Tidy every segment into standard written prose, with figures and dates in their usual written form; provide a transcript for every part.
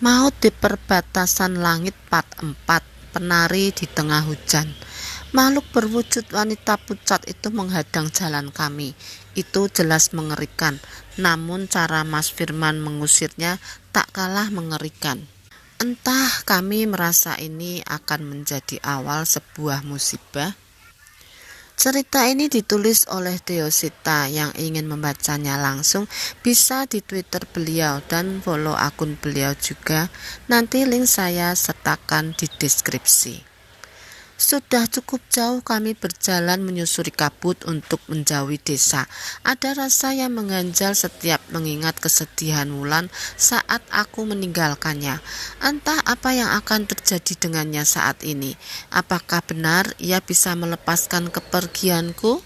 Maut di perbatasan langit part 4, penari di tengah hujan. Makhluk berwujud wanita pucat itu menghadang jalan kami. Itu jelas mengerikan, namun cara Mas Firman mengusirnya tak kalah mengerikan. Entah kami merasa ini akan menjadi awal sebuah musibah. Cerita ini ditulis oleh Deosita. Yang ingin membacanya langsung bisa di Twitter beliau dan follow akun beliau juga. Nanti link saya sertakan di deskripsi. Sudah cukup jauh kami berjalan menyusuri kabut untuk menjauhi desa. Ada rasa yang mengganjal setiap mengingat kesedihan Wulan saat aku meninggalkannya. Entah apa yang akan terjadi dengannya saat ini. Apakah benar ia bisa melepaskan kepergianku?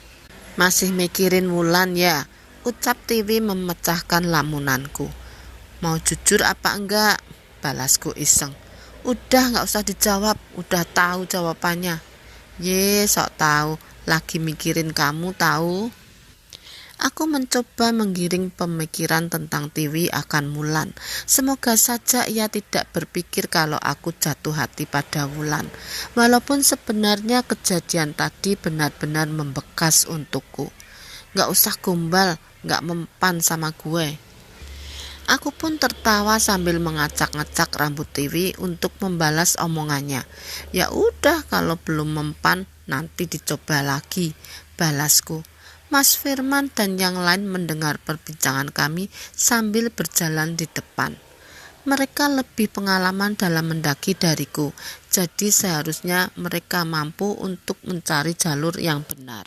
Masih mikirin Wulan ya? Ucap TV memecahkan lamunanku. Mau jujur apa enggak? Balasku iseng. Udah gak usah dijawab, udah tahu jawabannya. Sok tahu, lagi mikirin kamu tahu. Aku mencoba menggiring pemikiran tentang Tiwi akan Wulan. Semoga saja ia tidak berpikir kalau aku jatuh hati pada Wulan. Walaupun sebenarnya kejadian tadi benar-benar membekas untukku. Gak usah gombal, gak mempan sama gue. Aku pun tertawa sambil mengacak-ngacak rambut Tiwi untuk membalas omongannya. Ya udah, kalau belum mempan nanti dicoba lagi, balasku. Mas Firman dan yang lain mendengar perbincangan kami sambil berjalan di depan. Mereka lebih pengalaman dalam mendaki dariku, jadi seharusnya mereka mampu untuk mencari jalur yang benar.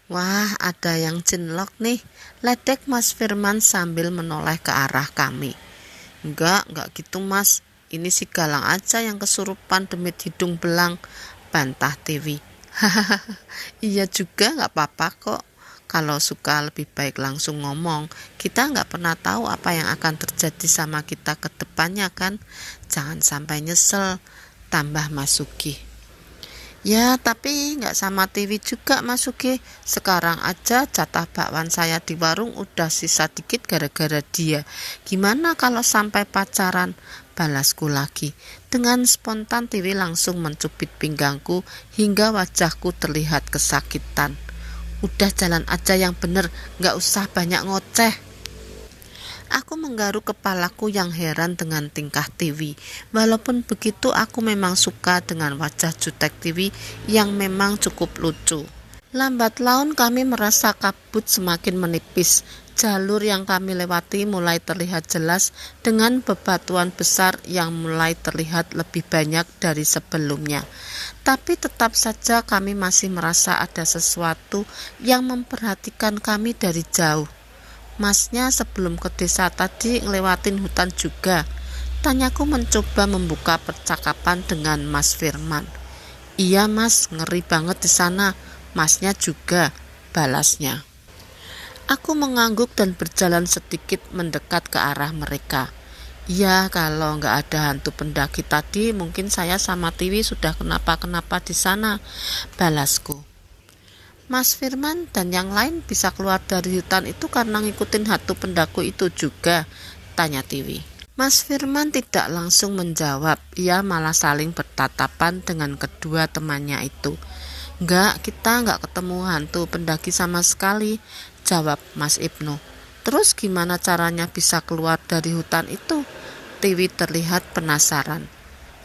Wah, ada yang cinlok nih, ledek Mas Firman sambil menoleh ke arah kami. Enggak gitu Mas, ini si Galang aja yang kesurupan demit hidung belang, bantah Tiwi. Hahaha, iya juga gak apa-apa kok. Kalau suka lebih baik langsung ngomong, kita gak pernah tahu apa yang akan terjadi sama kita ke depannya kan. Jangan sampai nyesel, tambah Mas Sugi. Ya tapi gak sama TV juga Mas Sugi. Sekarang aja jatah bakwan saya di warung udah sisa dikit gara-gara dia. Gimana kalau sampai pacaran? Balasku lagi. Dengan spontan TV langsung mencubit pinggangku hingga wajahku terlihat kesakitan. Udah jalan aja yang bener, gak usah banyak ngoceh. Aku menggaruk kepalaku yang heran dengan tingkah Tiwi. Walaupun begitu aku memang suka dengan wajah jutek Tiwi yang memang cukup lucu. Lambat laun kami merasa kabut semakin menipis. Jalur yang kami lewati mulai terlihat jelas dengan bebatuan besar yang mulai terlihat lebih banyak dari sebelumnya. Tapi tetap saja kami masih merasa ada sesuatu yang memperhatikan kami dari jauh. Masnya sebelum ke desa tadi ngelewatin hutan juga. Tanyaku mencoba membuka percakapan dengan Mas Firman. Iya Mas, ngeri banget di sana. Masnya juga, balasnya. Aku mengangguk dan berjalan sedikit mendekat ke arah mereka. Ya, kalau nggak ada hantu pendaki tadi, mungkin saya sama Tiwi sudah kenapa-kenapa di sana, balasku. Mas Firman dan yang lain bisa keluar dari hutan itu karena ngikutin hantu pendaku itu juga, tanya Tiwi. Mas Firman tidak langsung menjawab, ia malah saling bertatapan dengan kedua temannya itu. Enggak, kita enggak ketemu hantu pendaki sama sekali, jawab Mas Ibnu. Terus gimana caranya bisa keluar dari hutan itu? Tiwi terlihat penasaran.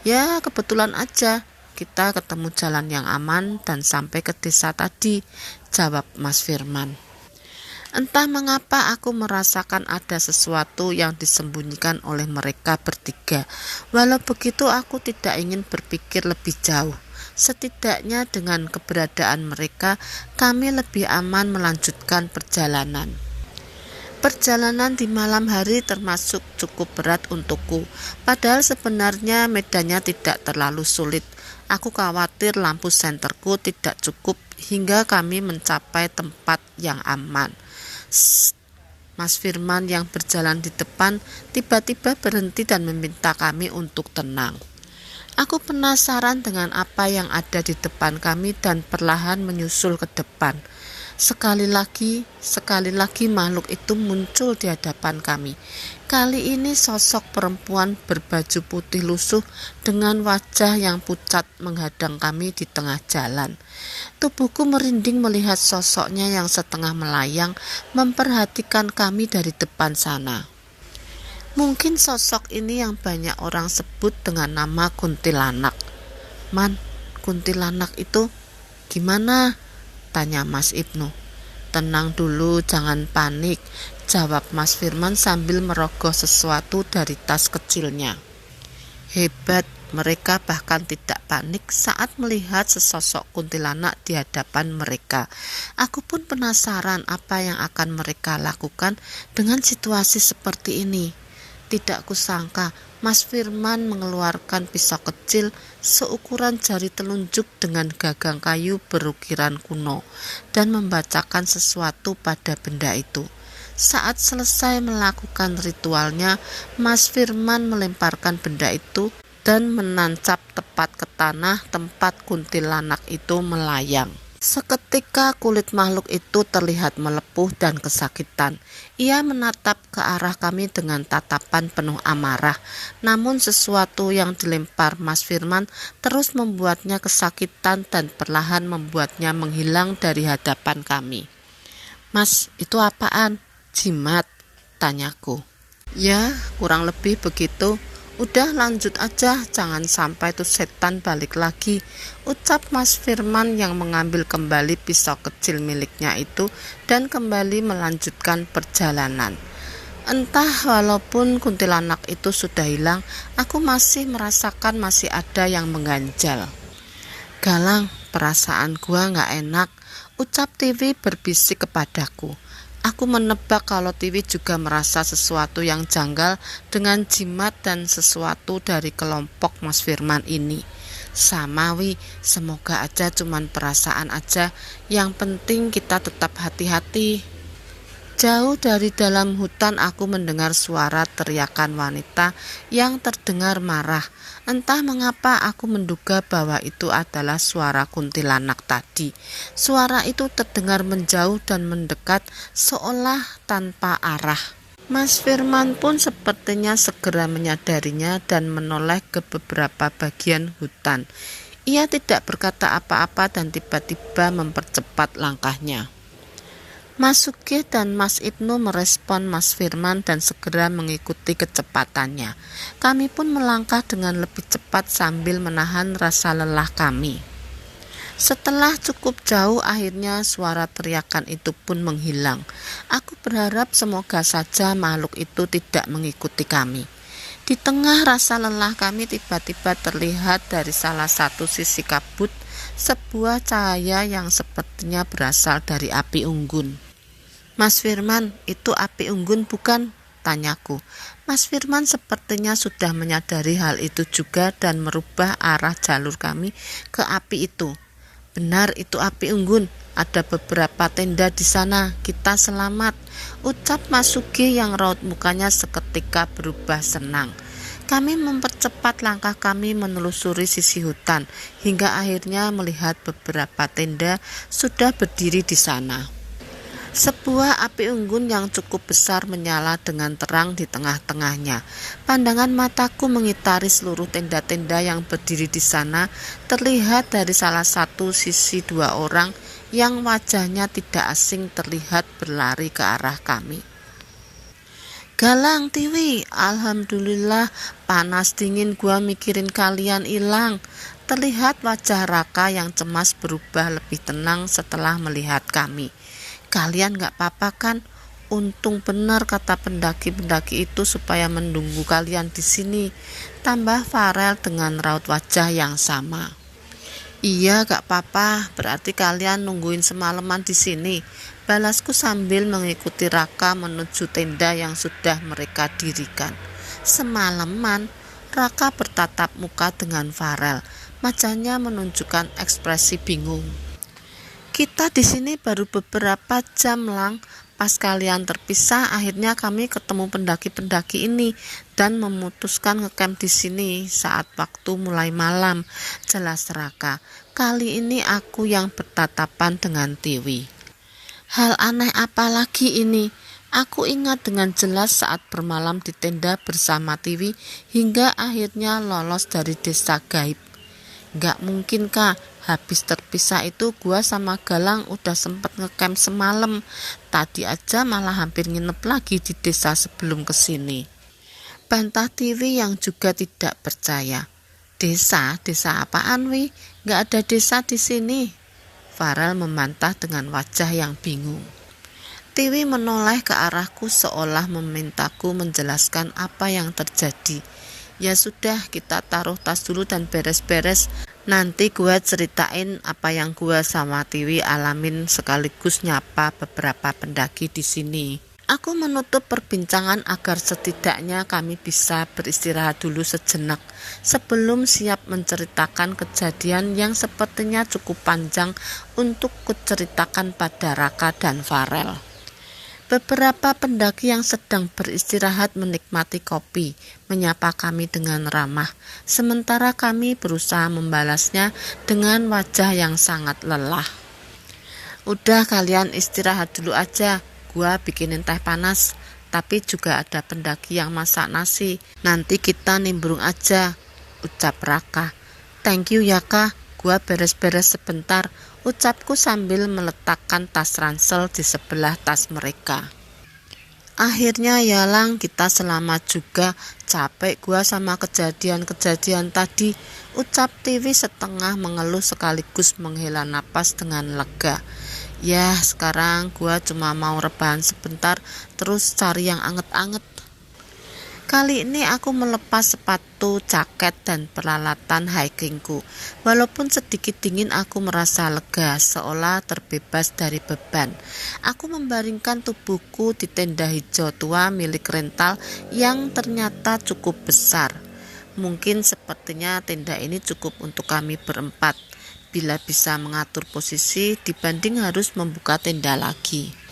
Ya, kebetulan aja. Kita ketemu jalan yang aman dan sampai ke desa tadi, jawab Mas Firman. Entah mengapa aku merasakan ada sesuatu yang disembunyikan oleh mereka bertiga. Walau begitu aku tidak ingin berpikir lebih jauh. Setidaknya dengan keberadaan mereka, kami lebih aman melanjutkan perjalanan. Perjalanan di malam hari termasuk cukup berat untukku. Padahal sebenarnya medannya tidak terlalu sulit. Aku khawatir lampu senterku tidak cukup hingga kami mencapai tempat yang aman. Mas Firman yang berjalan di depan tiba-tiba berhenti dan meminta kami untuk tenang. Aku penasaran dengan apa yang ada di depan kami dan perlahan menyusul ke depan. Sekali lagi makhluk itu muncul di hadapan kami. Kali ini sosok perempuan berbaju putih lusuh dengan wajah yang pucat menghadang kami di tengah jalan. Tubuhku merinding melihat sosoknya yang setengah melayang memperhatikan kami dari depan sana. Mungkin sosok ini yang banyak orang sebut dengan nama kuntilanak. Man, kuntilanak itu gimana? Tanya Mas Ibnu. Tenang dulu, jangan panik, jawab Mas Firman sambil merogoh sesuatu dari tas kecilnya. Hebat, mereka bahkan tidak panik saat melihat sesosok kuntilanak di hadapan mereka. Aku pun penasaran apa yang akan mereka lakukan dengan situasi seperti ini. Tidak kusangka Mas Firman mengeluarkan pisau kecil seukuran jari telunjuk dengan gagang kayu berukiran kuno dan membacakan sesuatu pada benda itu. Saat selesai melakukan ritualnya, Mas Firman melemparkan benda itu dan menancap tepat ke tanah tempat kuntilanak itu melayang. Seketika kulit makhluk itu terlihat melepuh dan kesakitan. Ia menatap ke arah kami dengan tatapan penuh amarah. Namun sesuatu yang dilempar Mas Firman terus membuatnya kesakitan dan perlahan membuatnya menghilang dari hadapan kami. Mas, itu apaan? Jimat? Tanyaku. Ya, kurang lebih begitu. Udah lanjut aja, jangan sampai tuh setan balik lagi, ucap Mas Firman yang mengambil kembali pisau kecil miliknya itu dan kembali melanjutkan perjalanan. Entah walaupun kuntilanak itu sudah hilang, aku masih merasakan masih ada yang mengganjal. Galang, perasaan gua gak enak, ucap TV berbisik kepadaku. Aku menebak kalau Tiwi juga merasa sesuatu yang janggal dengan jimat dan sesuatu dari kelompok Mas Firman ini. Sama Wi, semoga aja cuman perasaan aja, yang penting kita tetap hati-hati. Jauh dari dalam hutan aku mendengar suara teriakan wanita yang terdengar marah. Entah mengapa aku menduga bahwa itu adalah suara kuntilanak tadi. Suara itu terdengar menjauh dan mendekat seolah tanpa arah. Mas Firman pun sepertinya segera menyadarinya dan menoleh ke beberapa bagian hutan. Ia tidak berkata apa-apa dan tiba-tiba mempercepat langkahnya. Mas Sugih dan Mas Ibnu merespon Mas Firman dan segera mengikuti kecepatannya. Kami pun melangkah dengan lebih cepat sambil menahan rasa lelah kami. Setelah cukup jauh, akhirnya suara teriakan itu pun menghilang. Aku berharap semoga saja makhluk itu tidak mengikuti kami. Di tengah rasa lelah kami tiba-tiba terlihat dari salah satu sisi kabut sebuah cahaya yang sepertinya berasal dari api unggun. Mas Firman, itu api unggun bukan? Tanyaku. Mas Firman sepertinya sudah menyadari hal itu juga dan merubah arah jalur kami ke api itu. Benar, itu api unggun. Ada beberapa tenda di sana. Kita selamat, ucap Mas Sugih yang raut mukanya seketika berubah senang. Kami mempercepat langkah kami menelusuri sisi hutan hingga akhirnya melihat beberapa tenda sudah berdiri di sana. Sebuah api unggun yang cukup besar menyala dengan terang di tengah-tengahnya. Pandangan mataku mengitari seluruh tenda-tenda yang berdiri di sana. Terlihat dari salah satu sisi dua orang yang wajahnya tidak asing terlihat berlari ke arah kami. Galang, Tiwi, alhamdulillah, panas dingin gua mikirin kalian hilang. Terlihat wajah Raka yang cemas berubah lebih tenang setelah melihat kami. Kalian gak apa-apa kan? Untung benar kata pendaki-pendaki itu supaya menunggu kalian di sini, tambah Farel dengan raut wajah yang sama. Iya, gak apa-apa, berarti kalian nungguin semalaman di sini, balasku sambil mengikuti Raka menuju tenda yang sudah mereka dirikan. Semalaman? Raka bertatap muka dengan Farel, wajahnya menunjukkan ekspresi bingung. Kita di sini baru beberapa jam, Lang. Pas kalian terpisah, akhirnya kami ketemu pendaki-pendaki ini dan memutuskan ngecamp di sini saat waktu mulai malam, jelas Raka. Kali ini aku yang bertatapan dengan Tiwi. Hal aneh apa lagi ini? Aku ingat dengan jelas saat bermalam di tenda bersama Tiwi hingga akhirnya lolos dari desa gaib. Gak mungkin kak, habis terpisah itu gua sama Galang udah sempet ngecamp semalam. Tadi aja malah hampir nginep lagi di desa sebelum kesini. Bantah Tiwi yang juga tidak percaya. Desa apaan wi? Gak ada desa di sini. Farel membantah dengan wajah yang bingung. Tiwi menoleh ke arahku seolah memintaku menjelaskan apa yang terjadi. Ya sudah, kita taruh tas dulu dan beres-beres. Nanti gua ceritain apa yang gua sama Tiwi alamin sekaligus nyapa beberapa pendaki di sini. Aku menutup perbincangan agar setidaknya kami bisa beristirahat dulu sejenak sebelum siap menceritakan kejadian yang sepertinya cukup panjang untuk kuceritakan pada Raka dan Farel. Beberapa pendaki yang sedang beristirahat menikmati kopi, menyapa kami dengan ramah, sementara kami berusaha membalasnya dengan wajah yang sangat lelah. Udah kalian istirahat dulu aja, gua bikinin teh panas, tapi juga ada pendaki yang masak nasi, nanti kita nimbrung aja, ucap Raka. Thank you ya kak, gua beres-beres sebentar, ucapku sambil meletakkan tas ransel di sebelah tas mereka. Akhirnya ya Lang, kita selamat juga, capek gua sama kejadian-kejadian tadi, ucap Tiwi setengah mengeluh sekaligus menghela napas dengan lega. Ya sekarang gua cuma mau rebahan sebentar, terus cari yang anget-anget. Kali ini aku melepas sepatu, jaket, dan peralatan hikingku. Walaupun sedikit dingin, aku merasa lega, seolah terbebas dari beban. Aku membaringkan tubuhku di tenda hijau tua milik rental yang ternyata cukup besar. Mungkin sepertinya tenda ini cukup untuk kami berempat, bila bisa mengatur posisi dibanding harus membuka tenda lagi.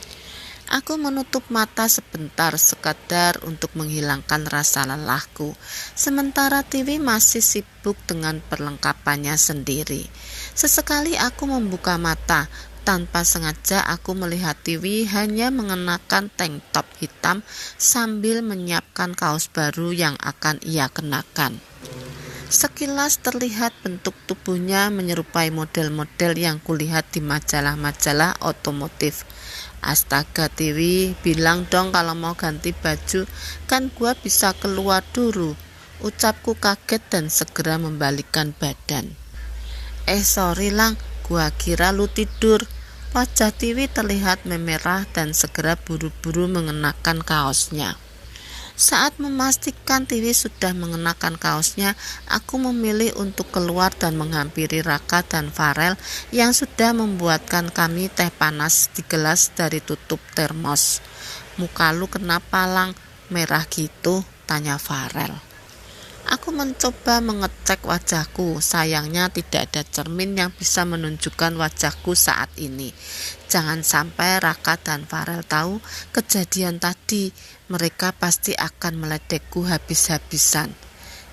Aku menutup mata sebentar sekadar untuk menghilangkan rasa lelahku. Sementara Tiwi masih sibuk dengan perlengkapannya sendiri. Sesekali aku membuka mata. Tanpa sengaja aku melihat Tiwi hanya mengenakan tank top hitam sambil menyiapkan kaos baru yang akan ia kenakan. Sekilas terlihat bentuk tubuhnya menyerupai model-model yang kulihat di majalah-majalah otomotif. Astaga Tiwi, bilang dong kalau mau ganti baju, kan gua bisa keluar dulu, ucapku kaget dan segera membalikkan badan. Sorry Lang, gua kira lu tidur. Wajah Tiwi terlihat memerah dan segera buru-buru mengenakan kaosnya. Saat memastikan Tiwi sudah mengenakan kaosnya, aku memilih untuk keluar dan menghampiri Raka dan Farel yang sudah membuatkan kami teh panas di gelas dari tutup termos. Muka lu kenapa Lang? Merah gitu? Tanya Farel. Aku mencoba mengecek wajahku, sayangnya tidak ada cermin yang bisa menunjukkan wajahku saat ini. Jangan sampai Raka dan Farel tahu kejadian tadi, mereka pasti akan meledekku habis-habisan.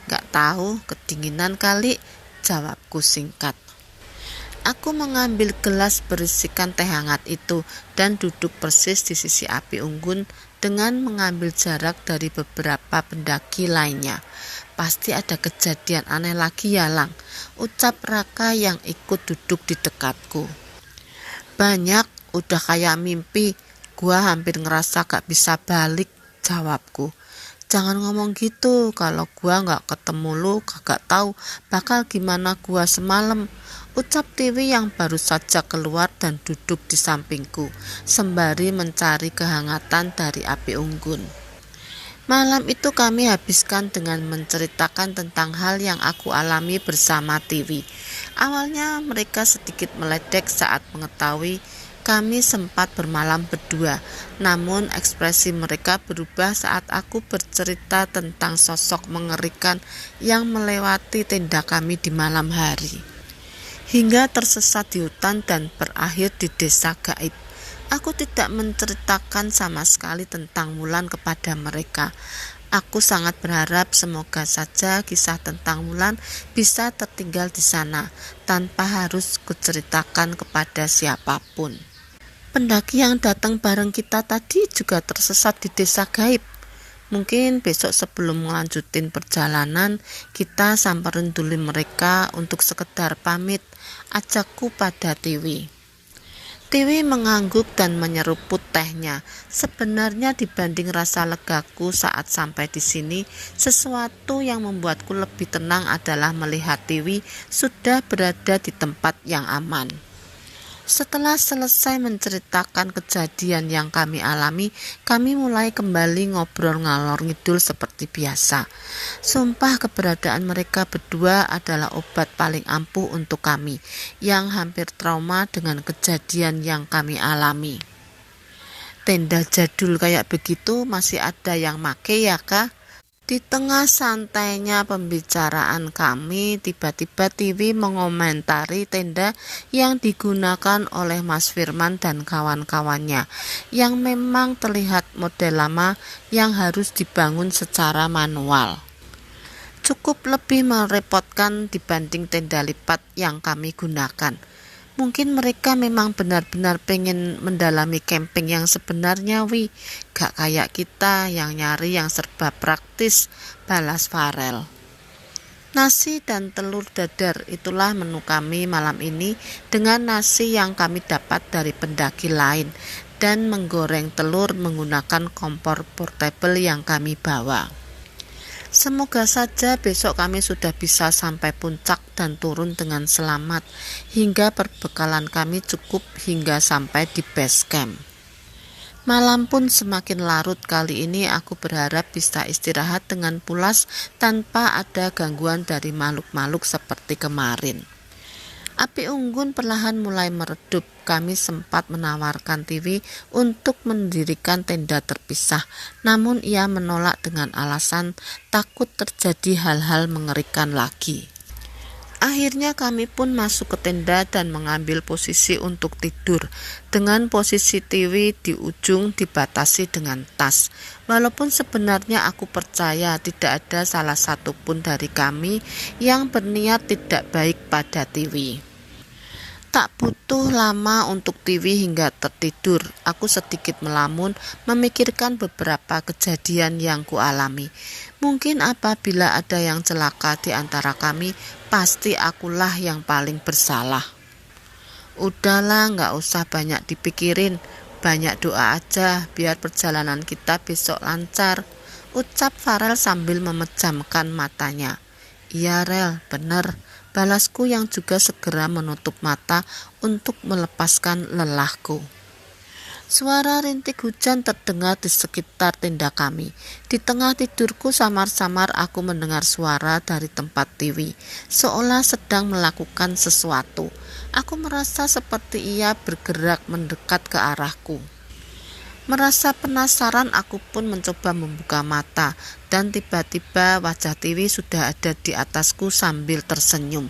Gak tahu, kedinginan kali, jawabku singkat. Aku mengambil gelas berisikan teh hangat itu dan duduk persis di sisi api unggun dengan mengambil jarak dari beberapa pendaki lainnya. Pasti ada kejadian aneh lagi ya Lang, ucap Raka yang ikut duduk di dekatku. Banyak, udah kayak mimpi, gua hampir ngerasa gak bisa balik, jawabku. Jangan ngomong gitu, kalau gua gak ketemu lu kagak tahu bakal gimana gua semalam, ucap Tiwi yang baru saja keluar dan duduk di sampingku sembari mencari kehangatan dari api unggun. Malam itu kami habiskan dengan menceritakan tentang hal yang aku alami bersama Tiwi. Awalnya mereka sedikit meledek saat mengetahui kami sempat bermalam berdua, namun ekspresi mereka berubah saat aku bercerita tentang sosok mengerikan yang melewati tenda kami di malam hari, hingga tersesat di hutan dan berakhir di desa gaib. Aku tidak menceritakan sama sekali tentang Wulan kepada mereka. Aku sangat berharap semoga saja kisah tentang Wulan bisa tertinggal di sana tanpa harus kuceritakan kepada siapapun. pendaki yang datang bareng kita tadi juga tersesat di desa gaib. Mungkin besok sebelum melanjutin perjalanan, kita samperin dulu mereka untuk sekedar pamit, ajakku pada Tiwi. Tiwi mengangguk dan menyeruput tehnya. Sebenarnya dibanding rasa legaku saat sampai di sini, sesuatu yang membuatku lebih tenang adalah melihat Tiwi sudah berada di tempat yang aman. Setelah selesai menceritakan kejadian yang kami alami, kami mulai kembali ngobrol ngalor ngidul seperti biasa. Sumpah keberadaan mereka berdua adalah obat paling ampuh untuk kami yang hampir trauma dengan kejadian yang kami alami. Tenda jadul kayak begitu masih ada yang make ya kak? Di tengah santainya pembicaraan kami, tiba-tiba Tiwi mengomentari tenda yang digunakan oleh Mas Firman dan kawan-kawannya, yang memang terlihat model lama yang harus dibangun secara manual. Cukup lebih merepotkan dibanding tenda lipat yang kami gunakan. Mungkin mereka memang benar-benar pengen mendalami camping yang sebenarnya gak kayak kita yang nyari yang serba praktis, balas Farel. Nasi dan telur dadar itulah menu kami malam ini dengan nasi yang kami dapat dari pendaki lain dan menggoreng telur menggunakan kompor portable yang kami bawa. Semoga saja besok kami sudah bisa sampai puncak dan turun dengan selamat hingga perbekalan kami cukup hingga sampai di base camp. Malam pun semakin larut. Kali ini aku berharap bisa istirahat dengan pulas tanpa ada gangguan dari makhluk-makhluk seperti kemarin. Api unggun perlahan mulai meredup. Kami sempat menawarkan Tiwi untuk mendirikan tenda terpisah, namun ia menolak dengan alasan takut terjadi hal-hal mengerikan lagi. Akhirnya kami pun masuk ke tenda dan mengambil posisi untuk tidur, dengan posisi Tiwi di ujung dibatasi dengan tas. Walaupun sebenarnya aku percaya tidak ada salah satu pun dari kami yang berniat tidak baik pada Tiwi. Tak butuh lama untuk Tiwi hingga tertidur. Aku sedikit melamun memikirkan beberapa kejadian yang kualami. Mungkin apabila ada yang celaka di antara kami, pasti akulah yang paling bersalah. Udahlah, gak usah banyak dipikirin. Banyak doa aja biar perjalanan kita besok lancar, ucap Farel sambil memejamkan matanya. Iya Rel, bener, balasku yang juga segera menutup mata untuk melepaskan lelahku. Suara rintik hujan terdengar di sekitar tenda kami. Di tengah tidurku samar-samar aku mendengar suara dari tempat Tiwi, seolah sedang melakukan sesuatu. Aku merasa seperti ia bergerak mendekat ke arahku. Merasa penasaran, aku pun mencoba membuka mata dan tiba-tiba wajah Tiwi sudah ada di atasku sambil tersenyum.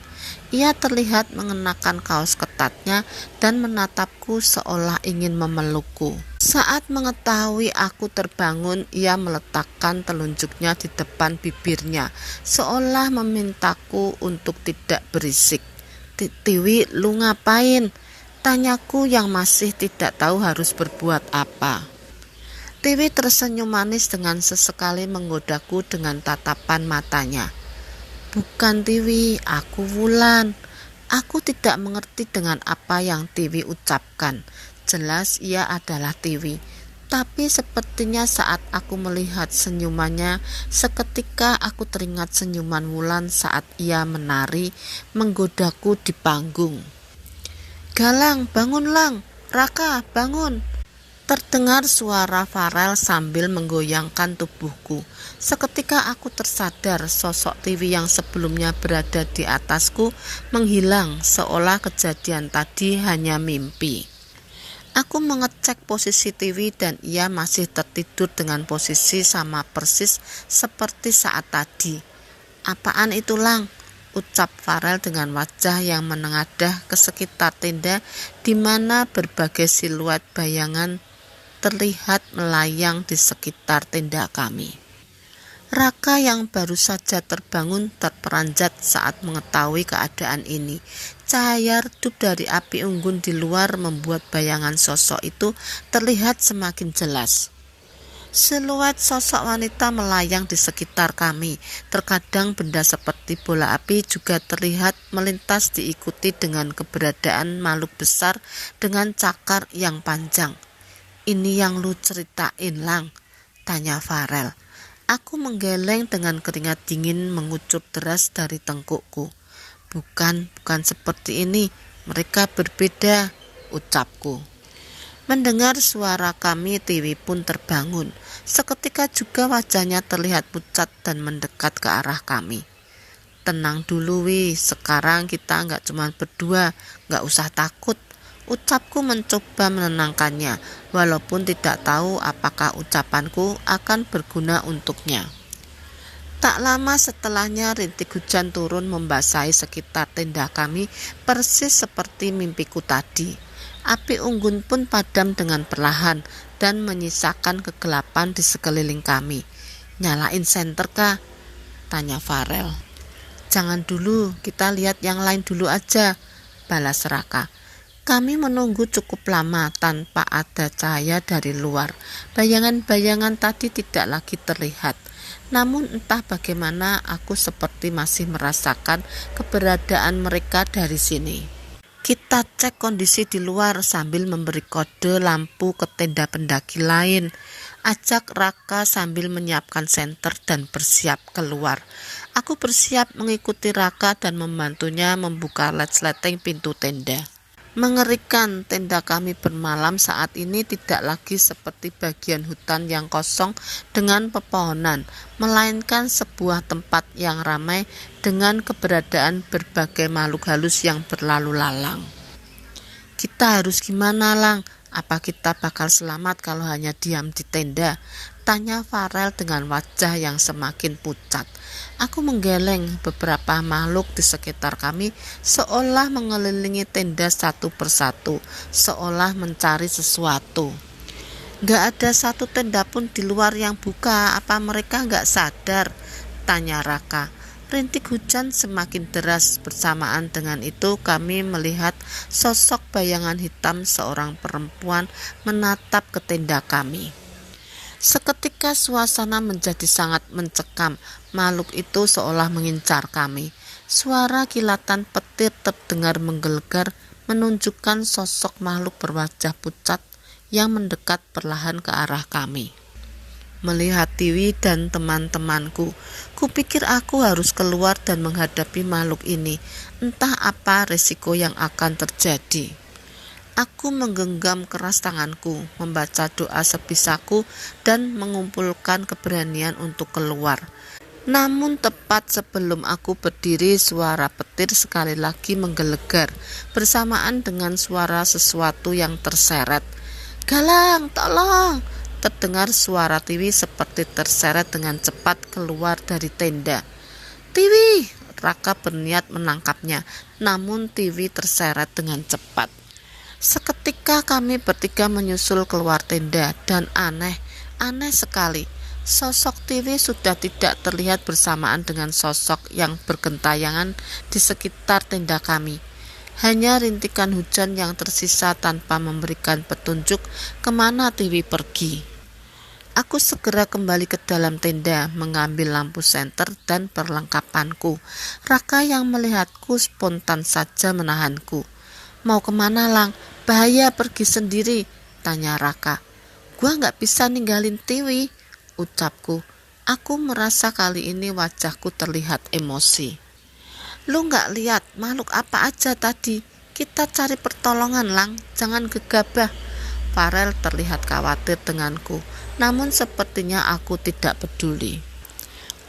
Ia terlihat mengenakan kaos ketatnya dan menatapku seolah ingin memelukku. Saat mengetahui aku terbangun, ia meletakkan telunjuknya di depan bibirnya seolah memintaku untuk tidak berisik. Tiwi, lu ngapain? Tanyaku yang masih tidak tahu harus berbuat apa. Tiwi tersenyum manis dengan sesekali menggodaku dengan tatapan matanya. Bukan Tiwi, aku Wulan. Aku tidak mengerti dengan apa yang Tiwi ucapkan. Jelas ia adalah Tiwi. Tapi sepertinya saat aku melihat senyumannya, seketika aku teringat senyuman Wulan saat ia menari menggodaku di panggung. Galang, bangun Lang, Raka, bangun. Terdengar suara Farel sambil menggoyangkan tubuhku. Seketika aku tersadar sosok Tiwi yang sebelumnya berada di atasku menghilang seolah kejadian tadi hanya mimpi. Aku mengecek posisi Tiwi dan ia masih tertidur dengan posisi sama persis seperti saat tadi. Apaan itu Lang? Ucap Farel dengan wajah yang menengadah ke sekitar tenda di mana berbagai siluet bayangan terlihat melayang di sekitar tenda kami. Raka yang baru saja terbangun terperanjat saat mengetahui keadaan ini. Cahaya redup dari api unggun di luar membuat bayangan sosok itu terlihat semakin jelas. Siluet sosok wanita melayang di sekitar kami. Terkadang benda seperti bola api juga terlihat melintas diikuti dengan keberadaan makhluk besar dengan cakar yang panjang. "Ini yang lu ceritain, Lang?" tanya Farel. Aku menggeleng dengan keringat dingin mengucur deras dari tengkukku. Bukan seperti ini. Mereka berbeda, ucapku. Mendengar suara kami, Tiwi pun terbangun. Seketika juga wajahnya terlihat pucat dan mendekat ke arah kami. "Tenang dulu, Wi. Sekarang kita nggak cuma berdua. Nggak usah takut," ucapku mencoba menenangkannya, walaupun tidak tahu apakah ucapanku akan berguna untuknya. Tak lama setelahnya rintik hujan turun membasahi sekitar tenda kami persis seperti mimpiku tadi. Api unggun pun padam dengan perlahan dan menyisakan kegelapan di sekeliling kami. "Nyalain senter kah?" tanya Farel. "Jangan dulu, kita lihat yang lain dulu aja," balas Raka. Kami menunggu cukup lama tanpa ada cahaya dari luar. Bayangan-bayangan tadi tidak lagi terlihat. Namun entah bagaimana aku seperti masih merasakan keberadaan mereka dari sini. Kita cek kondisi di luar sambil memberi kode lampu ke tenda pendaki lain. Ajak Raka sambil menyiapkan senter dan bersiap keluar. Aku bersiap mengikuti Raka dan membantunya membuka letsleteng pintu tenda. Mengerikan, tenda kami bermalam saat ini tidak lagi seperti bagian hutan yang kosong dengan pepohonan, melainkan sebuah tempat yang ramai dengan keberadaan berbagai makhluk halus yang berlalu lalang. "Kita harus gimana, Lang? Apa kita bakal selamat kalau hanya diam di tenda?" tanya Farel dengan wajah yang semakin pucat. Aku menggeleng. Beberapa makhluk di sekitar kami seolah mengelilingi tenda satu persatu, seolah mencari sesuatu. "Gak ada satu tenda pun di luar yang buka. Apa mereka gak sadar?" tanya Raka. Rintik hujan semakin deras. Bersamaan dengan itu kami melihat sosok bayangan hitam seorang perempuan menatap ke tenda kami. Seketika suasana menjadi sangat mencekam. Makhluk itu seolah mengincar kami. Suara kilatan petir terdengar menggelegar, menunjukkan sosok makhluk berwajah pucat yang mendekat perlahan ke arah kami. Melihat Tiwi dan teman-temanku, kupikir aku harus keluar dan menghadapi makhluk ini. Entah apa resiko yang akan terjadi. Aku menggenggam keras tanganku, membaca doa sebisaku dan mengumpulkan keberanian untuk keluar. Namun tepat sebelum aku berdiri, suara petir sekali lagi menggelegar bersamaan dengan suara sesuatu yang terseret. "Galang, tolong!" Terdengar suara Tiwi seperti terseret dengan cepat keluar dari tenda. "Tiwi!" Raka berniat menangkapnya, namun Tiwi terseret dengan cepat. Seketika kami bertiga menyusul keluar tenda dan aneh sekali. Sosok Tiwi sudah tidak terlihat bersamaan dengan sosok yang bergentayangan di sekitar tenda kami. Hanya rintikan hujan yang tersisa tanpa memberikan petunjuk kemana Tiwi pergi. Aku segera kembali ke dalam tenda, mengambil lampu senter dan perlengkapanku. Raka yang melihatku spontan saja menahanku. "Mau kemana, Lang? Bahaya pergi sendiri," tanya Raka. "Gua gak bisa ninggalin Tiwi," ucapku. Aku merasa kali ini wajahku terlihat emosi. "Lu gak lihat makhluk apa aja tadi? Kita cari pertolongan, Lang. Jangan gegabah." Farel terlihat khawatir denganku, namun sepertinya aku tidak peduli.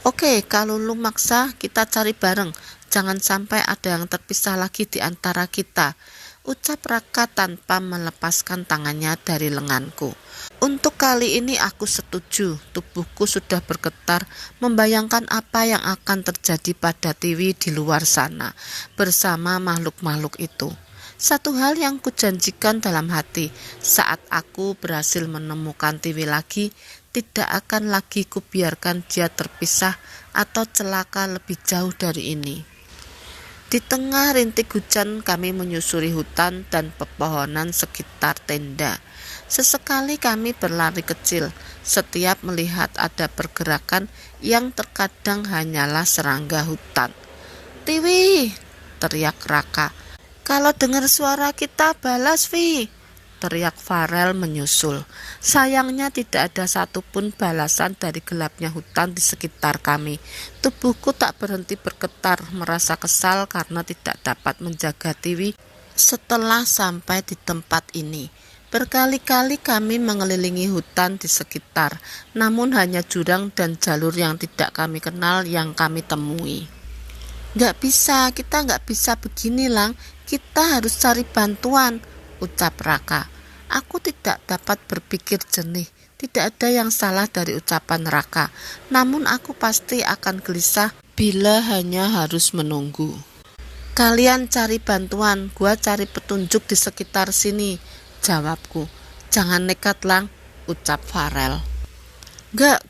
"Oke, kalau lu maksa, kita cari bareng. Jangan sampai ada yang terpisah lagi di antara kita," ucap Raka tanpa melepaskan tangannya dari lenganku. Untuk kali ini aku setuju. Tubuhku sudah bergetar membayangkan apa yang akan terjadi pada Tiwi di luar sana bersama makhluk-makhluk itu. Satu hal yang kujanjikan dalam hati, saat aku berhasil menemukan Tiwi lagi, Tidak akan lagi kubiarkan dia terpisah atau celaka lebih jauh dari ini. Di tengah rintik hujan kami menyusuri hutan dan pepohonan sekitar tenda. Sesekali kami berlari kecil setiap melihat ada pergerakan yang terkadang hanyalah serangga hutan. "Tiwi!" teriak Raka. "Kalau dengar suara kita balas, Vi!" teriak Farel menyusul. Sayangnya tidak ada satupun balasan dari gelapnya hutan di sekitar kami. Tubuhku tak berhenti bergetar, merasa kesal karena tidak dapat menjaga Tiwi setelah sampai di tempat ini. Berkali-kali kami mengelilingi hutan di sekitar, namun hanya jurang dan jalur yang tidak kami kenal yang kami temui. Kita nggak bisa begini, Lang. Kita harus cari bantuan," ucap Raka. Aku tidak dapat berpikir jernih. Tidak ada yang salah dari ucapan Raka, namun aku pasti akan gelisah bila hanya harus menunggu. "Kalian cari bantuan, gua cari petunjuk di sekitar sini," jawabku. "Jangan nekat, Lang," ucap Farel.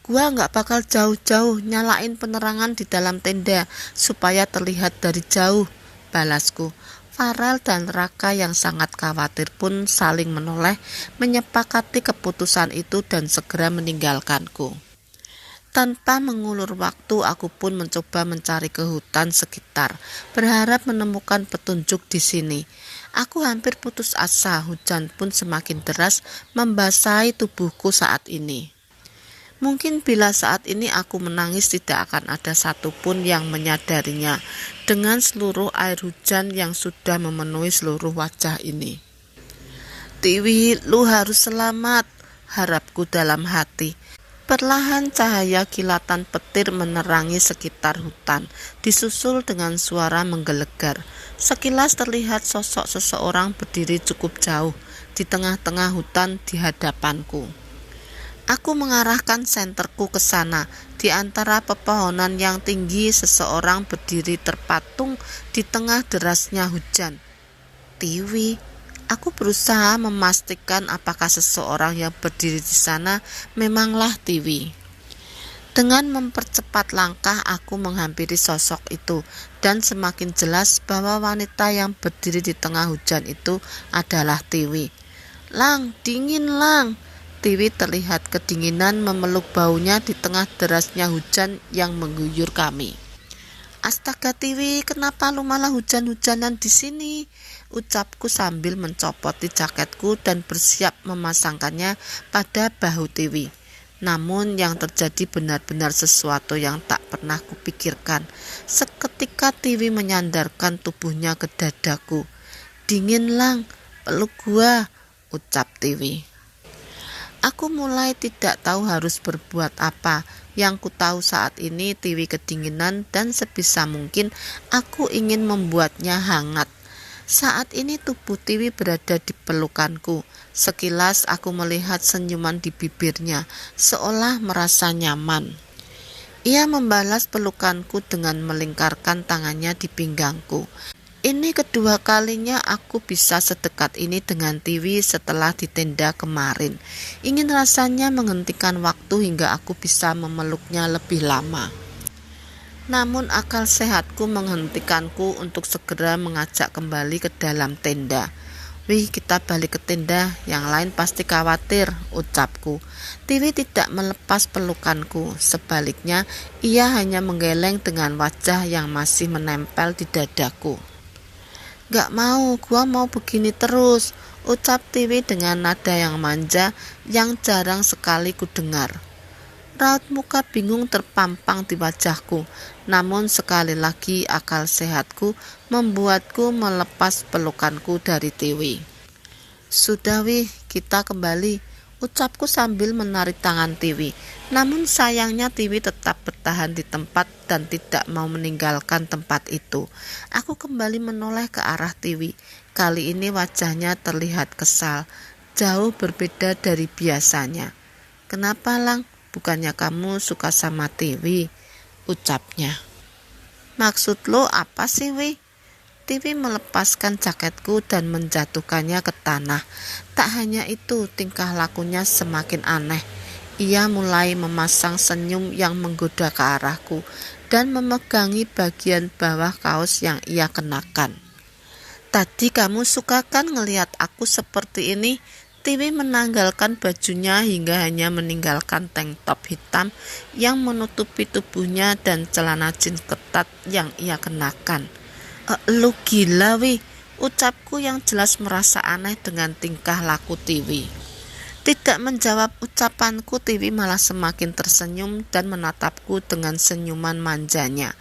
Gua nggak bakal jauh-jauh, nyalain penerangan di dalam tenda supaya terlihat dari jauh," balasku. Farel dan Raka yang sangat khawatir pun saling menoleh, menyepakati keputusan itu dan segera meninggalkanku. Tanpa mengulur waktu, aku pun mencoba mencari ke hutan sekitar, berharap menemukan petunjuk di sini. Aku hampir putus asa, hujan pun semakin deras membasahi tubuhku saat ini. Mungkin bila saat ini aku menangis tidak akan ada satupun yang menyadarinya dengan seluruh air hujan yang sudah memenuhi seluruh wajah ini. "Tiwi, lu harus selamat," harapku dalam hati. Perlahan cahaya kilatan petir menerangi sekitar hutan, disusul dengan suara menggelegar. Sekilas terlihat sosok seseorang berdiri cukup jauh di tengah-tengah hutan di hadapanku. Aku mengarahkan senterku ke sana. Di antara pepohonan yang tinggi, seseorang berdiri terpatung di tengah derasnya hujan. "Tiwi." Aku berusaha memastikan apakah seseorang yang berdiri di sana memanglah Tiwi. Dengan mempercepat langkah, aku menghampiri sosok itu dan semakin jelas bahwa wanita yang berdiri di tengah hujan itu adalah Tiwi. "Lang, dingin, Lang." Tiwi terlihat kedinginan memeluk baunya di tengah derasnya hujan yang mengguyur kami. "Astaga Tiwi, kenapa lu malah hujan-hujanan di sini?" ucapku sambil mencopoti jaketku dan bersiap memasangkannya pada bahu Tiwi. Namun yang terjadi benar-benar sesuatu yang tak pernah kupikirkan. Seketika Tiwi menyandarkan tubuhnya ke dadaku. "Dingin, Lang, peluk gua," ucap Tiwi. Aku mulai tidak tahu harus berbuat apa. Yang ku tahu saat ini Tiwi kedinginan dan sebisa mungkin aku ingin membuatnya hangat. Saat ini tubuh Tiwi berada di pelukanku. Sekilas aku melihat senyuman di bibirnya, seolah merasa nyaman. Ia membalas pelukanku dengan melingkarkan tangannya di pinggangku. Ini kedua kalinya aku bisa sedekat ini dengan Tiwi setelah di tenda kemarin. Ingin rasanya menghentikan waktu hingga aku bisa memeluknya lebih lama. Namun akal sehatku menghentikanku untuk segera mengajak kembali ke dalam tenda. "Wih, kita balik ke tenda, yang lain pasti khawatir," ucapku. Tiwi tidak melepas pelukanku, sebaliknya ia hanya menggeleng dengan wajah yang masih menempel di dadaku. "Gak mau, gua mau begini terus," ucap Tiwi dengan nada yang manja yang jarang sekali ku dengar. Raut muka bingung terpampang di wajahku, namun sekali lagi akal sehatku membuatku melepas pelukanku dari Tiwi. "Sudah Wih, kita kembali," ucapku sambil menarik tangan Tiwi. Namun sayangnya Tiwi tetap bertahan di tempat dan tidak mau meninggalkan tempat itu. Aku kembali menoleh ke arah Tiwi. Kali ini wajahnya terlihat kesal, jauh berbeda dari biasanya. "Kenapa, Lang? Bukannya kamu suka sama Tiwi?" ucapnya. "Maksud lo apa sih, Wi?" Tiwi melepaskan jaketku dan menjatuhkannya ke tanah. Tak hanya itu, tingkah lakunya semakin aneh. Ia mulai memasang senyum yang menggoda ke arahku dan memegangi bagian bawah kaos yang ia kenakan. "Tadi kamu suka kan ngelihat aku seperti ini?" Tiwi menanggalkan bajunya hingga hanya meninggalkan tank top hitam yang menutupi tubuhnya dan celana jeans ketat yang ia kenakan. Lu gila wih, ucapku yang jelas merasa aneh dengan tingkah laku Tiwi. Tidak menjawab ucapanku, Tiwi malah semakin tersenyum dan menatapku dengan senyuman manjanya.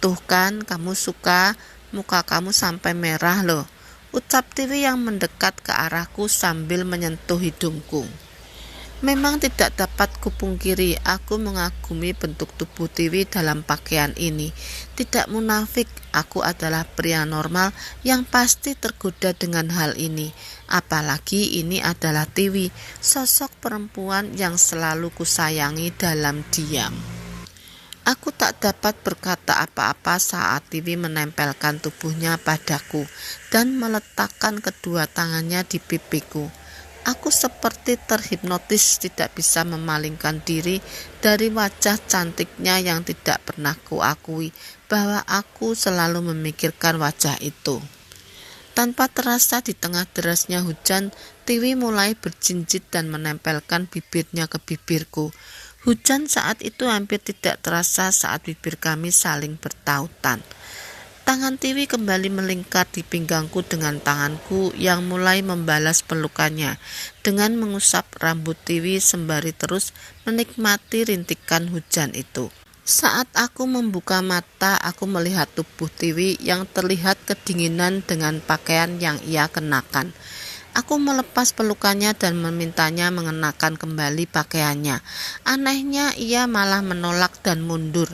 "Tuh kan, kamu suka, muka kamu sampai merah loh," ucap Tiwi yang mendekat ke arahku sambil menyentuh hidungku. Memang tidak dapat kupungkiri, aku mengagumi bentuk tubuh Tiwi dalam pakaian ini. Tidak munafik, aku adalah pria normal yang pasti tergoda dengan hal ini. Apalagi ini adalah Tiwi, sosok perempuan yang selalu kusayangi dalam diam. Aku tak dapat berkata apa-apa saat Tiwi menempelkan tubuhnya padaku dan meletakkan kedua tangannya di pipiku. Aku seperti terhipnotis, tidak bisa memalingkan diri dari wajah cantiknya yang tidak pernah kuakui bahwa aku selalu memikirkan wajah itu. Tanpa terasa di tengah derasnya hujan, Tiwi mulai berjinjit dan menempelkan bibirnya ke bibirku. Hujan saat itu hampir tidak terasa saat bibir kami saling bertautan. Tangan Tiwi kembali melingkar di pinggangku dengan tanganku yang mulai membalas pelukannya dengan mengusap rambut Tiwi sembari terus menikmati rintikan hujan itu. Saat aku membuka mata, aku melihat tubuh Tiwi yang terlihat kedinginan dengan pakaian yang ia kenakan. Aku melepas pelukannya dan memintanya mengenakan kembali pakaiannya. Anehnya ia malah menolak dan mundur.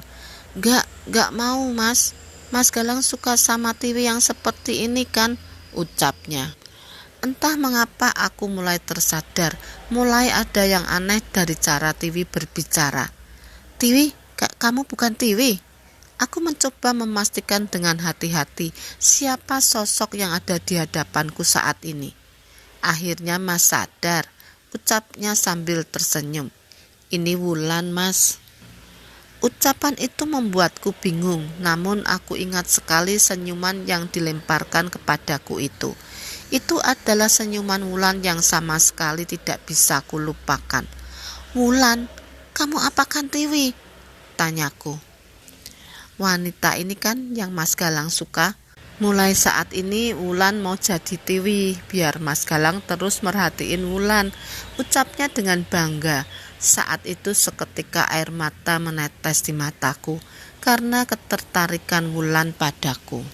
Gak mau mas. Mas Galang suka sama Tiwi yang seperti ini kan? Ucapnya. Entah mengapa aku mulai tersadar. Mulai ada yang aneh dari cara Tiwi berbicara. "Tiwi, kamu bukan Tiwi?" Aku mencoba memastikan dengan hati-hati siapa sosok yang ada di hadapanku saat ini. "Akhirnya mas sadar," ucapnya sambil tersenyum. "Ini Wulan mas." Ucapan itu membuatku bingung, namun aku ingat sekali senyuman yang dilemparkan kepadaku itu. Itu adalah senyuman Wulan yang sama sekali tidak bisa kulupakan. "Wulan, kamu apakan Tiwi?" tanyaku. "Wanita ini kan yang Mas Galang suka. Mulai saat ini Wulan mau jadi Tiwi, biar Mas Galang terus merhatiin Wulan," ucapnya dengan bangga. Saat itu seketika air mata menetes di mataku karena ketertarikan Wulan padaku.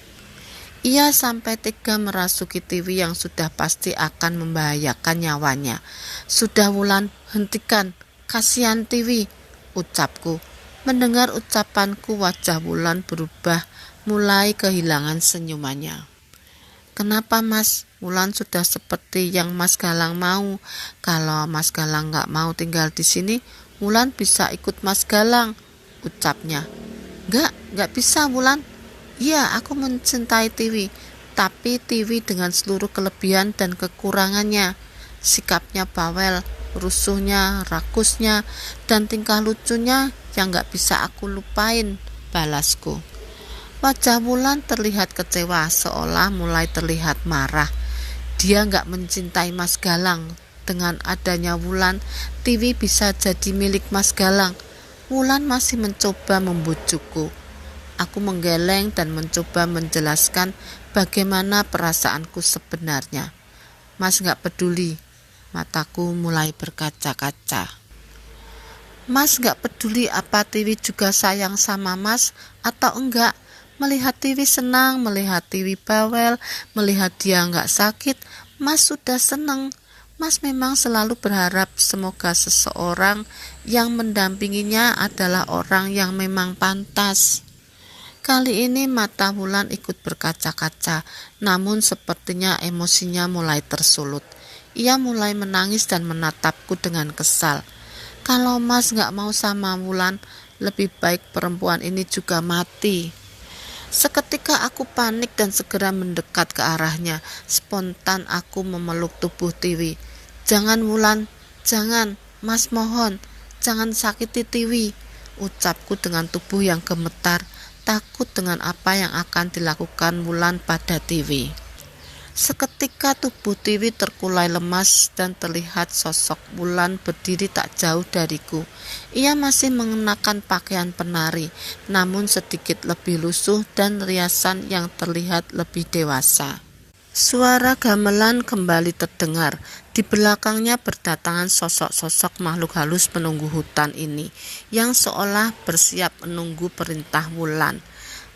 Ia sampai tega merasuki Tiwi yang sudah pasti akan membahayakan nyawanya. "Sudah Wulan, hentikan, kasihan Tiwi," ucapku. Mendengar ucapanku, wajah Wulan berubah, mulai kehilangan senyumannya. "Kenapa mas? Wulan sudah seperti yang Mas Galang mau. Kalau Mas Galang gak mau tinggal di sini, Wulan bisa ikut Mas Galang," ucapnya. Gak bisa Wulan. "Iya, aku mencintai Tiwi, tapi Tiwi dengan seluruh kelebihan dan kekurangannya. Sikapnya bawel, rusuhnya, rakusnya, dan tingkah lucunya yang gak bisa aku lupain," balasku. Wajah Wulan terlihat kecewa, seolah mulai terlihat marah. Dia gak mencintai Mas Galang. Dengan adanya Wulan, Tiwi bisa jadi milik Mas Galang. Wulan masih mencoba membujukku. Aku menggeleng dan mencoba menjelaskan bagaimana perasaanku sebenarnya. "Mas gak peduli." Mataku mulai berkaca-kaca. "Mas gak peduli apa Tiwi juga sayang sama Mas atau enggak? Melihat Tiwi senang, melihat Tiwi bawel, melihat dia gak sakit, Mas sudah senang. Mas memang selalu berharap semoga seseorang yang mendampinginya adalah orang yang memang pantas." Kali ini mata Wulan ikut berkaca-kaca, namun sepertinya emosinya mulai tersulut. Ia mulai menangis dan menatapku dengan kesal. "Kalau Mas gak mau sama Wulan, lebih baik perempuan ini juga mati." Seketika aku panik dan segera mendekat ke arahnya. Spontan aku memeluk tubuh Tiwi. "Jangan Wulan, jangan, Mas mohon, jangan sakiti Tiwi, ucapku dengan tubuh yang gemetar, takut dengan apa yang akan dilakukan Wulan pada Tiwi. Seketika tubuh Tiwi terkulai lemas dan terlihat sosok Wulan berdiri tak jauh dariku. Ia masih mengenakan pakaian penari, namun sedikit lebih lusuh dan riasan yang terlihat lebih dewasa. Suara gamelan kembali terdengar. Di belakangnya berdatangan sosok-sosok makhluk halus penunggu hutan ini, yang seolah bersiap menunggu perintah Wulan.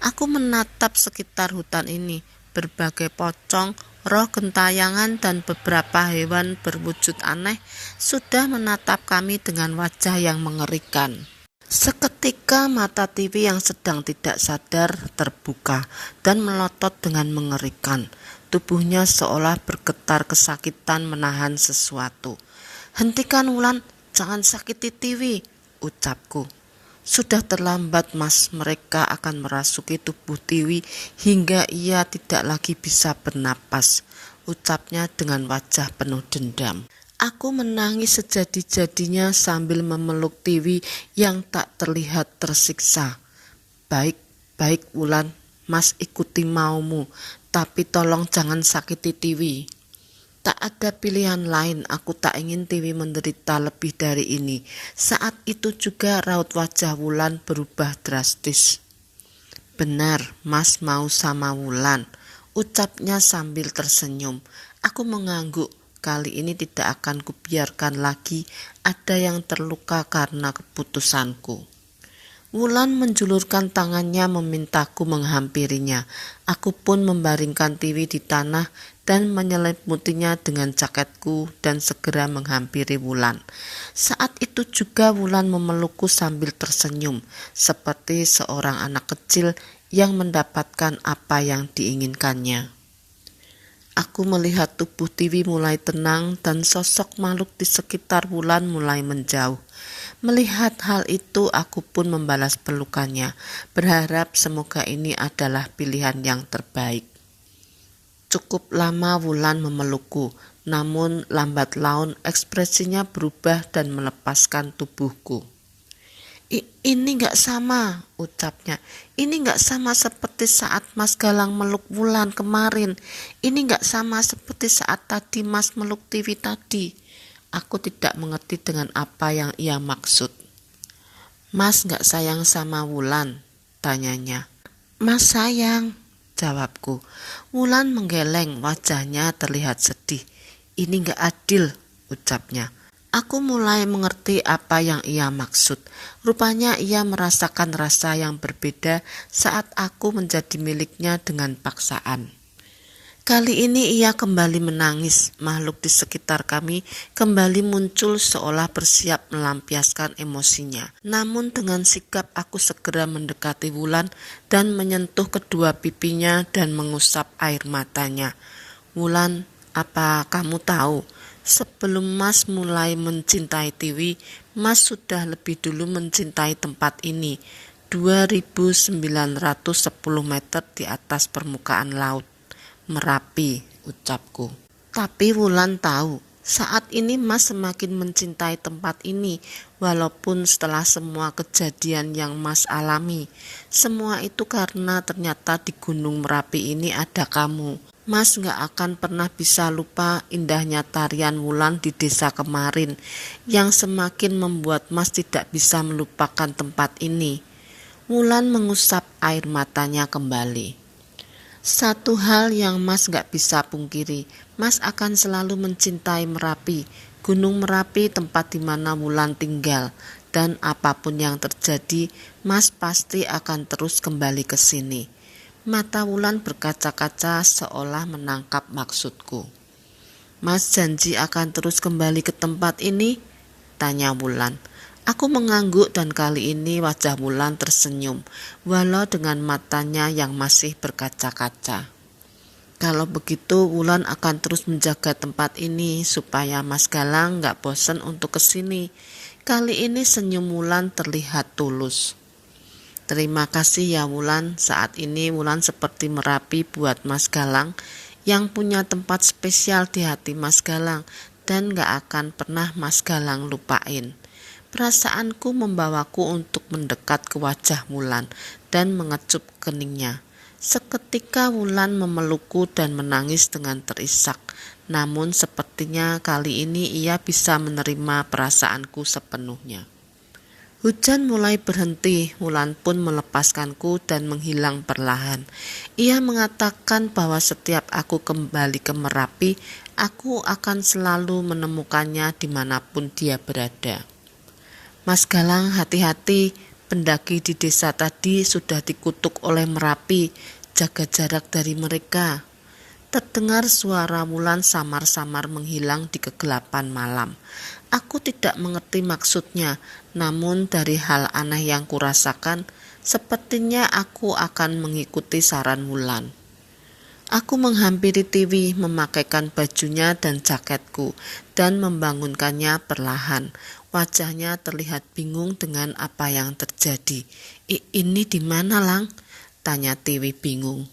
Aku menatap sekitar hutan ini. Berbagai pocong, roh gentayangan, dan beberapa hewan berwujud aneh sudah menatap kami dengan wajah yang mengerikan. Seketika mata Tiwi yang sedang tidak sadar terbuka dan melotot dengan mengerikan. Tubuhnya seolah bergetar kesakitan menahan sesuatu. "Hentikan Wulan, jangan sakiti Tiwi," ucapku. "Sudah terlambat, Mas, mereka akan merasuki tubuh Tiwi hingga ia tidak lagi bisa bernapas," ucapnya dengan wajah penuh dendam. Aku menangis sejadi-jadinya sambil memeluk Tiwi yang tak terlihat tersiksa. Baik Wulan, Mas ikuti maumu, tapi tolong jangan sakiti Tiwi." Tak ada pilihan lain, aku tak ingin Tiwi menderita lebih dari ini. Saat itu juga raut wajah Wulan berubah drastis. "Benar, Mas mau sama Wulan," ucapnya sambil tersenyum. Aku mengangguk. Kali ini tidak akan kubiarkan lagi ada yang terluka karena keputusanku. Wulan menjulurkan tangannya memintaku menghampirinya. Aku pun membaringkan Tiwi di tanah dan menyelimutinya dengan jaketku dan segera menghampiri Wulan. Saat itu juga Wulan memelukku sambil tersenyum, seperti seorang anak kecil yang mendapatkan apa yang diinginkannya. Aku melihat tubuh Tiwi mulai tenang dan sosok makhluk di sekitar Wulan mulai menjauh. Melihat hal itu, aku pun membalas pelukannya, berharap semoga ini adalah pilihan yang terbaik. Cukup lama Wulan memelukku, namun lambat laun ekspresinya berubah dan melepaskan tubuhku. Ini gak sama," ucapnya. "Ini gak sama seperti saat Mas Galang meluk Wulan kemarin. Ini gak sama seperti saat tadi Mas meluk Tiwi tadi." Aku tidak mengerti dengan apa yang ia maksud. "Mas gak sayang sama Wulan?" tanyanya. "Mas sayang," jawabku. Wulan menggeleng, wajahnya terlihat sedih. "Ini gak adil," ucapnya. Aku mulai mengerti apa yang ia maksud. Rupanya ia merasakan rasa yang berbeda saat aku menjadi miliknya dengan paksaan. Kali ini ia kembali menangis. Makhluk di sekitar kami kembali muncul seolah bersiap melampiaskan emosinya. Namun dengan sikap aku segera mendekati Wulan dan menyentuh kedua pipinya dan mengusap air matanya. "Wulan, apa kamu tahu? Sebelum Mas mulai mencintai Tiwi, Mas sudah lebih dulu mencintai tempat ini, 2.910 meter di atas permukaan laut, Merapi," ucapku. Tapi Wulan tahu, saat ini Mas semakin mencintai tempat ini, walaupun setelah semua kejadian yang Mas alami. Semua itu karena ternyata di Gunung Merapi ini ada kamu. Mas gak akan pernah bisa lupa indahnya tarian Wulan di desa kemarin yang semakin membuat Mas tidak bisa melupakan tempat ini. Wulan mengusap air matanya kembali. "Satu hal yang Mas gak bisa pungkiri, Mas akan selalu mencintai Merapi, Gunung Merapi tempat di mana Wulan tinggal, dan apapun yang terjadi, Mas pasti akan terus kembali ke sini." Mata Wulan berkaca-kaca seolah menangkap maksudku. "Mas janji akan terus kembali ke tempat ini?" tanya Wulan. Aku mengangguk dan kali ini wajah Wulan tersenyum, walau dengan matanya yang masih berkaca-kaca. "Kalau begitu Wulan akan terus menjaga tempat ini supaya Mas Galang gak bosan untuk kesini." Kali ini senyum Wulan terlihat tulus. "Terima kasih ya Wulan, saat ini Wulan seperti Merapi buat Mas Galang yang punya tempat spesial di hati Mas Galang dan gak akan pernah Mas Galang lupain." Perasaanku membawaku untuk mendekat ke wajah Wulan dan mengecup keningnya. Seketika Wulan memelukku dan menangis dengan terisak. Namun sepertinya kali ini ia bisa menerima perasaanku sepenuhnya. Hujan mulai berhenti, Wulan pun melepaskanku dan menghilang perlahan. Ia mengatakan bahwa setiap aku kembali ke Merapi, aku akan selalu menemukannya dimanapun dia berada. Mas Galang, hati-hati, pendaki di desa tadi sudah dikutuk oleh Merapi, jaga jarak dari mereka. Terdengar suara Wulan samar-samar menghilang di kegelapan malam. Aku tidak mengerti maksudnya, namun dari hal aneh yang kurasakan, sepertinya aku akan mengikuti saran Wulan. Aku menghampiri Tiwi, memakaikan bajunya dan jaketku, dan membangunkannya perlahan. Wajahnya terlihat bingung dengan apa yang terjadi. Ini di mana, Lang? Tanya Tiwi bingung.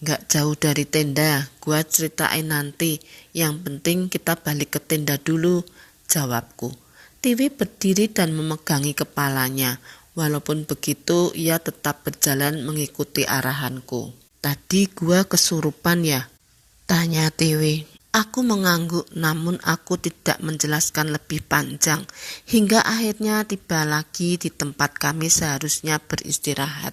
Gak jauh dari tenda, gua ceritain nanti. Yang penting kita balik ke tenda dulu, jawabku. Tiwi berdiri dan memegangi kepalanya. Walaupun begitu, ia tetap berjalan mengikuti arahanku. Tadi gua kesurupan ya? Tanya Tiwi. Aku mengangguk, namun aku tidak menjelaskan lebih panjang. Hingga akhirnya tiba lagi di tempat kami seharusnya beristirahat.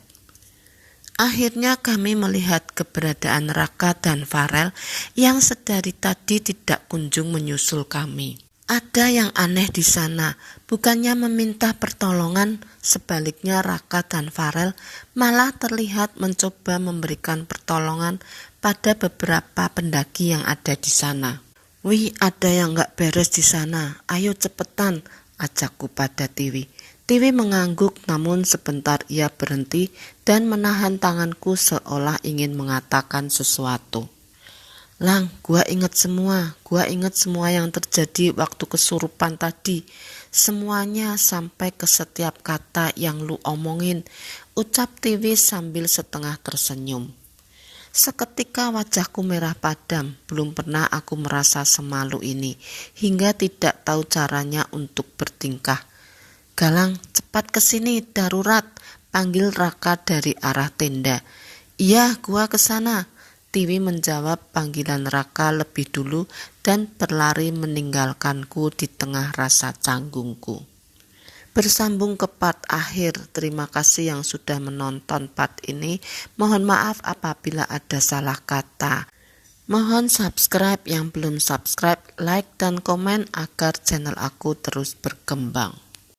Akhirnya kami melihat keberadaan Raka dan Farel yang sedari tadi tidak kunjung menyusul kami. Ada yang aneh di sana, bukannya meminta pertolongan, sebaliknya Raka dan Farel malah terlihat mencoba memberikan pertolongan pada beberapa pendaki yang ada di sana. Wih, ada yang gak beres di sana, ayo cepetan, ajakku pada Tiwi. Tiwi mengangguk, namun sebentar ia berhenti dan menahan tanganku seolah ingin mengatakan sesuatu. Lang, gua ingat semua yang terjadi waktu kesurupan tadi. Semuanya sampai ke setiap kata yang lu omongin, ucap Tiwi sambil setengah tersenyum. Seketika wajahku merah padam, belum pernah aku merasa semalu ini, hingga tidak tahu caranya untuk bertingkah. Galang, cepat kesini, darurat, panggil Raka dari arah tenda. Iya, gua kesana. Tiwi menjawab panggilan Raka lebih dulu dan berlari meninggalkanku di tengah rasa canggungku. Bersambung ke part akhir, terima kasih yang sudah menonton part ini. Mohon maaf apabila ada salah kata. Mohon subscribe yang belum subscribe, like dan komen agar channel aku terus berkembang.